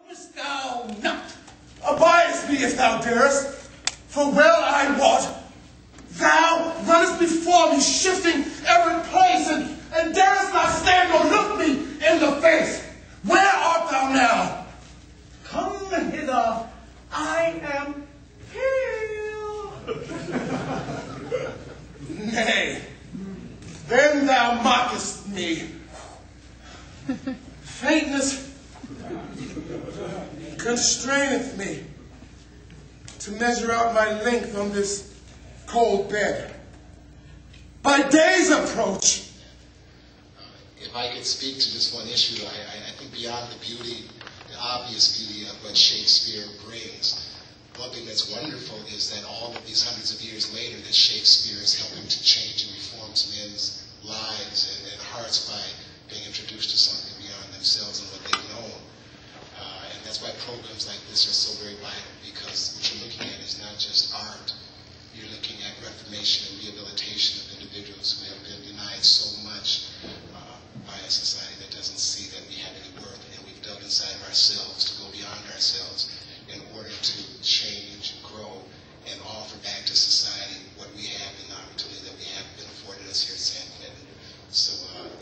Comest thou not? Abide me if thou darest, for well I wot, thou runnest before me, shifting every place, and darest not stand or look me in the face. Where art thou now? Come hither, I am here. Nay, then thou mockest me. Faintness constraineth me to measure out my length on this cold bed. By day's approach. If I could speak to this one issue, I think beyond the beauty, the obvious beauty of what Shakespeare brings, one thing that's wonderful is that all of these hundreds of years later that Shakespeare is helping to change and reform men's lives and hearts by being introduced to something beyond themselves and what they've known. And that's why programs like this are so very vital, because what you're looking at is not just art. You're looking at reformation and rehabilitation of individuals who have been denied so much by a society that doesn't see that we have any worth, and we've dug inside of ourselves to go beyond ourselves in order to change and grow and offer back to society what we have and the opportunity that we have been afforded us here at San Quentin. So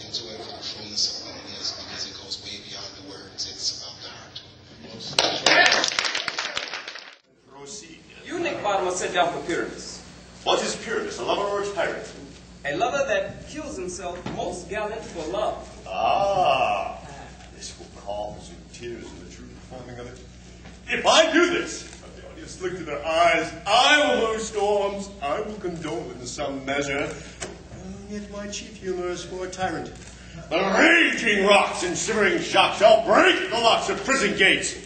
enjoy it for the fullness of what it is, because it goes way beyond the words. It's about the heart. Proceed. You, Nick Bottom, set down for Pyramus. What is Pyramus, a lover or a tyrant? A lover that kills himself most gallant for love. Ah, this will call some tears in the true performing of it. If I do this, let the audience look to their eyes. I will blow storms. I will condole in some measure. Yet my chief humor is for a tyrant. The raging rocks and shivering shocks shall break the locks of prison gates.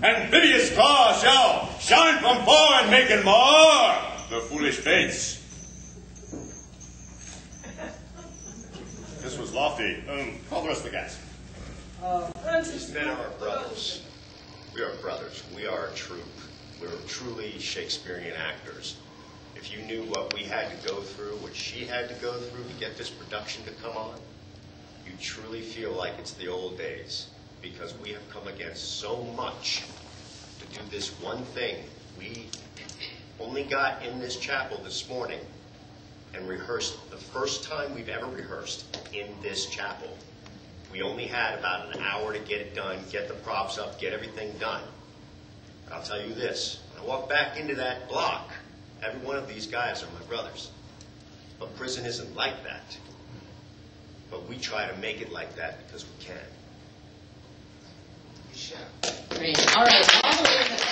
Amphibious claws shall shine from far and make and mar the foolish fates. This was lofty. Call the rest of the guys. These men are brothers. We are brothers. We are a troupe. We're truly Shakespearean actors. If you knew what we had to go through, what she had to go through to get this production to come on, you truly feel like it's the old days, because we have come against so much to do this one thing. We only got in this chapel this morning and rehearsed the first time we've ever rehearsed in this chapel. We only had about an hour to get it done, get the props up, get everything done. But I'll tell you this, when I walk back into that block, every one of these guys are my brothers. But prison isn't like that. But we try to make it like that because we can. Great. All right. All the way in the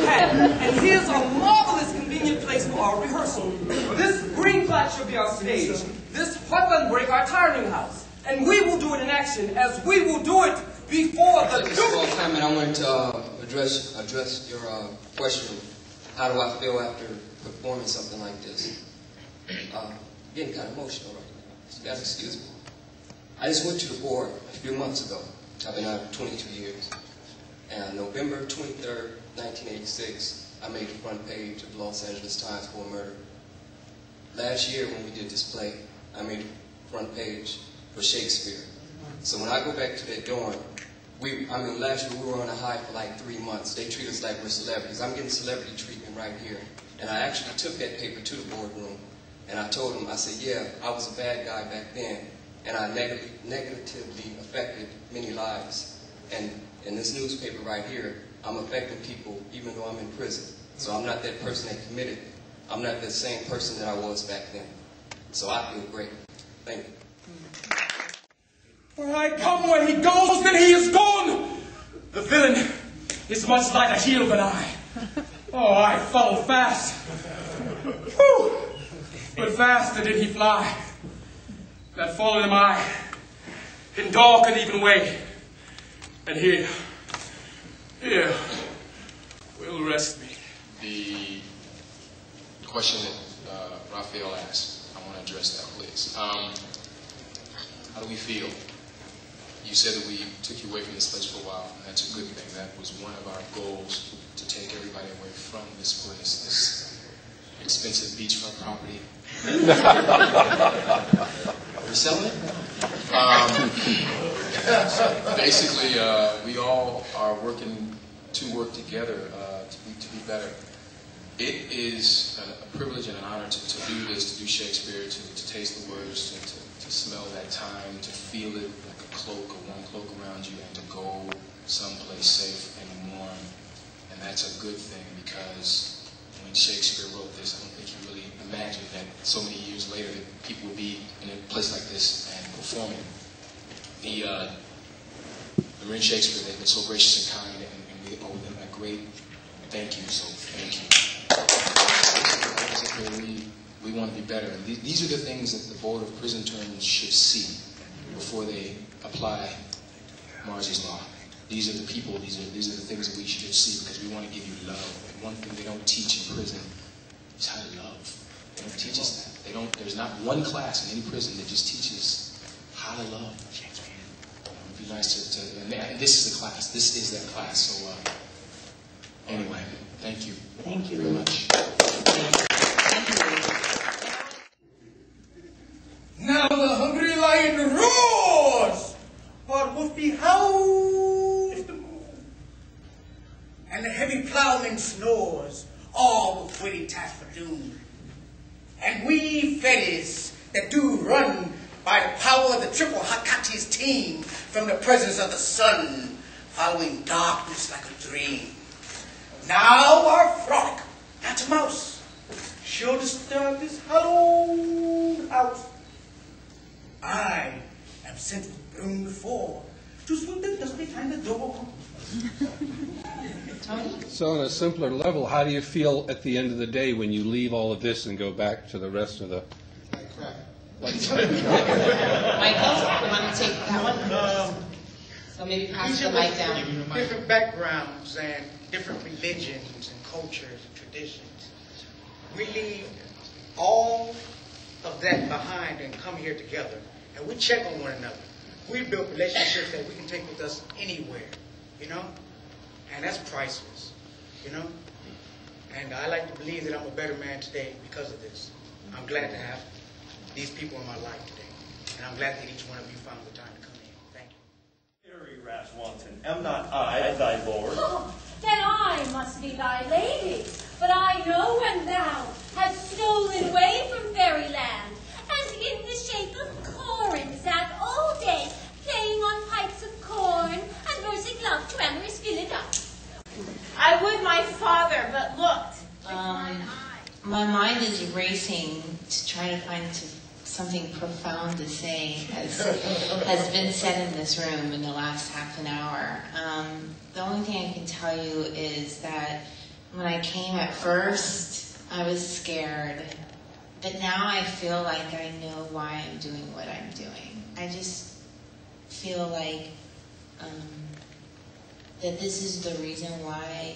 back. And here's a marvelous convenient place for our rehearsal. This green flat shall be our stage. This weapon break our tiring house. And we will do it in action as we will do it before the Well, Clement, I wanted to address your question. How do I feel after performing something like this? Getting kind of emotional right now, so you guys excuse me. I just went to the board a few months ago. I've been out 22 years. And November 23rd, 1986, I made the front page of the Los Angeles Times for a murder. Last year when we did this play, I made the front page for Shakespeare. So when I go back to that dorm, last year we were on a high for like 3 months. They treat us like we're celebrities. I'm getting celebrity treatment right here. And I actually took that paper to the boardroom, and I told them, I said, yeah, I was a bad guy back then, and I negatively affected many lives. And in this newspaper right here, I'm affecting people even though I'm in prison. So I'm not that person that committed. I'm not that same person that I was back then. So I feel great. Thank you. Where I come, where he goes, then he is gone. The villain is much like a heel of an eye. Oh, I follow fast. Whew. But faster did he fly. That followed him I, in dark and even way. And here will rest me. The question that Raphael asked, I want to address that, please. How do we feel? You said that we took you away from this place for a while, and that's a good thing. That was one of our goals, to take everybody away from this place, this expensive beachfront property. We're selling it? Basically, we all are working to work together to be better. It is a privilege and an honor to do this, to do Shakespeare, to taste the words, to smell that time, to feel it like a cloak, a warm cloak around you, and to go someplace safe and warm. And that's a good thing, because when Shakespeare wrote this, I don't think he really imagined that so many years later that people would be in a place like this and performing. The Marin Shakespeare, they've been so gracious and kind, and we owe them a great thank you, so thank you. We want to be better. And these are the things that the Board of Prison Terms should see before they apply Marzy's Law. These are the people, these are the things that we should see, because we want to give you love. And one thing they don't teach in prison is how to love. They don't teach us that. There's not one class in any prison that just teaches how to love. It would be nice to and this is the class. This is that class. So anyway, thank you. Thank you very much. Now the hungry lion roars, but Wolfie howls the moon, and the heavy plowman snores, all with waiting task for doom. And we feddies that do run by the power of the triple Hakate's team from the presence of the sun, following darkness like a dream. Now our frolic, not a mouse, sure disturb this hallowed house. I am sent with broom before to sweep the dust behind the door. So on a simpler level, how do you feel at the end of the day when you leave all of this and go back to the rest of the... Michael, you want to take that one? So maybe pass the mic down. Different backgrounds and different religions and cultures and traditions. We leave all of that behind and come here together, and we check on one another. We build relationships that we can take with us anywhere, you know? And that's priceless, you know? And I like to believe that I'm a better man today because of this. I'm glad to have these people in my life today. And I'm glad that each one of you found the time to come in. Thank you. Harry Raswanton, am not I thy lord? Oh, then I must be thy lady. But I know when thou hast stolen away from fairyland, and in the shape of Corin sat all day, playing on pipes of corn, and versing love to amorous Philidor. I would my father, but looked. My mind is racing to try to find something profound to say has been said in this room in the last half an hour. The only thing I can tell you is that when I came at first, I was scared. But now I feel like I know why I'm doing what I'm doing. I just feel like that this is the reason why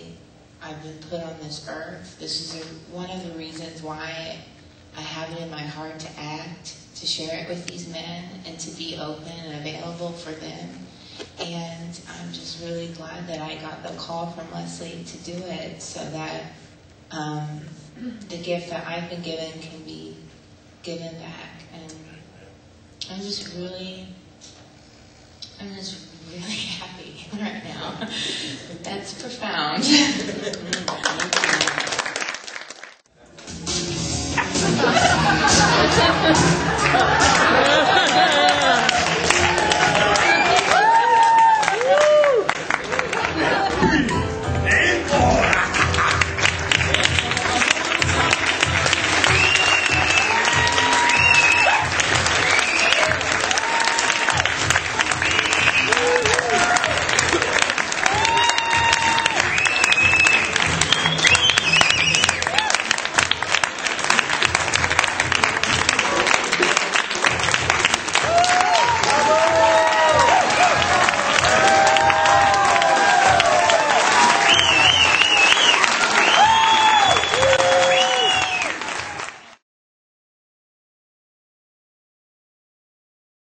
I've been put on this earth. This is one of the reasons why I have it in my heart to act, to share it with these men, and to be open and available for them. And I'm just really glad that I got the call from Leslie to do it, so that the gift that I've been given can be given back. And I'm just really happy right now. That's profound.